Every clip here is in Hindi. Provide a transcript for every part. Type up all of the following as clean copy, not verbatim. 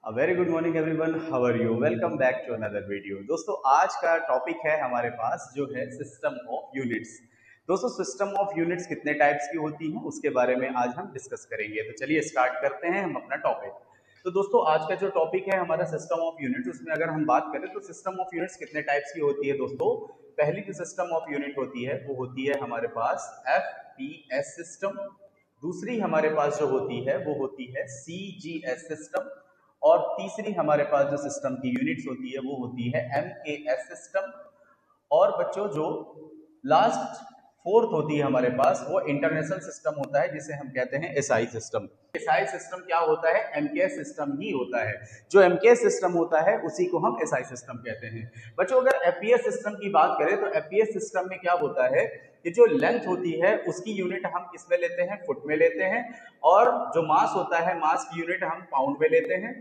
Very good morning everyone, how are you? Welcome back to another video. दोस्तों, आज का टॉपिक है हमारे पास जो है सिस्टम ऑफ यूनिट्स। दोस्तों, सिस्टम ऑफ यूनिट्स कितने टाइप्स की होती हैं उसके बारे में आज हम डिस्कस करेंगे। तो चलिए स्टार्ट करते हैं हम अपना टॉपिक। तो दोस्तों, आज का जो टॉपिक है हमारा सिस्टम ऑफ यूनिट्स, उसमें अगर हम बात करें तो सिस्टम ऑफ यूनिट्स कितने टाइप्स की होती है। दोस्तों, पहली जो सिस्टम ऑफ यूनिट होती है वो होती है हमारे पास FPS सिस्टम। दूसरी हमारे पास जो होती है वो होती है CGS सिस्टम। और तीसरी हमारे पास जो सिस्टम की यूनिट्स होती है वो होती है MKS सिस्टम। और बच्चों, जो लास्ट फोर्थ होती है हमारे पास वो इंटरनेशनल सिस्टम होता है, जिसे हम कहते हैं SI सिस्टम। SI सिस्टम क्या होता है? MKS सिस्टम ही होता है। जो MKS सिस्टम होता है उसी को हम SI सिस्टम कहते हैं। बच्चों, अगर FPS सिस्टम की बात करें तो FPS सिस्टम में क्या होता है कि जो लेंथ होती है उसकी यूनिट हम किस में लेते हैं? फुट में लेते हैं। और जो मास होता है, मास की यूनिट हम पाउंड में लेते हैं।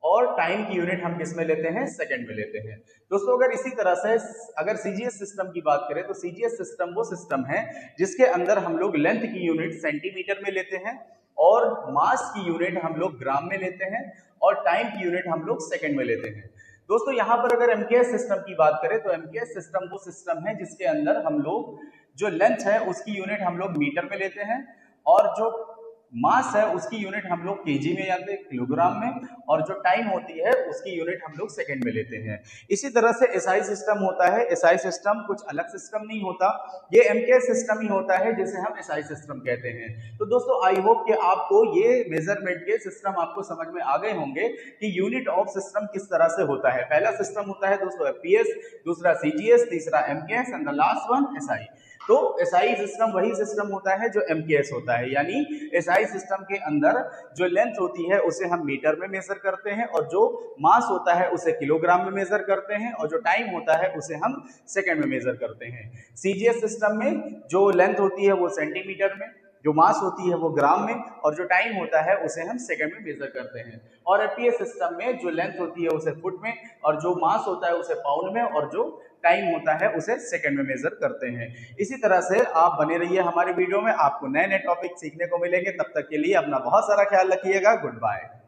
और टाइम की यूनिट हम किस में लेते हैं? सेकंड में लेते हैं। दोस्तों, अगर इसी तरह से अगर CGS सिस्टम की बात करें तो CGS सिस्टम वो सिस्टम है जिसके अंदर हम लोग लेंथ की यूनिट सेंटीमीटर में लेते हैं, और मास की यूनिट हम लोग ग्राम में लेते हैं, और टाइम की यूनिट हम लोग सेकंड में लेते हैं। दोस्तों, यहां पर अगर MKS सिस्टम की बात करें तो MKS सिस्टम वो सिस्टम है जिसके अंदर हम लोग जो लेंथ है उसकी यूनिट हम लोग मीटर में लेते हैं, और जो मास है उसकी यूनिट हम लोग केजी में या फिर किलोग्राम में, और जो टाइम होती है उसकी यूनिट हम लोग सेकंड में लेते हैं। इसी तरह से SI सिस्टम होता है। SI सिस्टम कुछ अलग सिस्टम नहीं होता, ये MKS सिस्टम ही होता है जिसे हम SI सिस्टम कहते हैं। तो दोस्तों, आई होप कि आपको ये मेजरमेंट के सिस्टम आपको समझ में आ गए होंगे कि यूनिट ऑफ सिस्टम किस तरह से होता है। पहला सिस्टम होता है दोस्तों FPS, दूसरा CGS, तीसरा MKS and the last one SI। तो SI सिस्टम वही सिस्टम होता है जो MKS होता है, यानी SI सिस्टम के अंदर जो लेंथ होती है उसे हम मीटर में मेजर करते हैं, और जो मास होता है उसे किलोग्राम में मेजर करते हैं, और जो टाइम होता है उसे हम सेकंड में मेजर करते हैं। CGS सिस्टम में जो लेंथ होती है वो सेंटीमीटर में, जो मास होती है वो ग्राम में, और जो टाइम होता है उसे हम सेकंड में मेजर करते हैं। और FPS सिस्टम में जो लेंथ होती है उसे फुट में, और जो मास होता है उसे पाउंड में, और जो टाइम होता है उसे सेकंड में मेजर करते हैं। इसी तरह से आप बने रहिए हमारी वीडियो में, आपको नए नए टॉपिक सीखने को मिलेंगे। तब तक के लिए अपना बहुत सारा ख्याल रखिएगा। Good bye.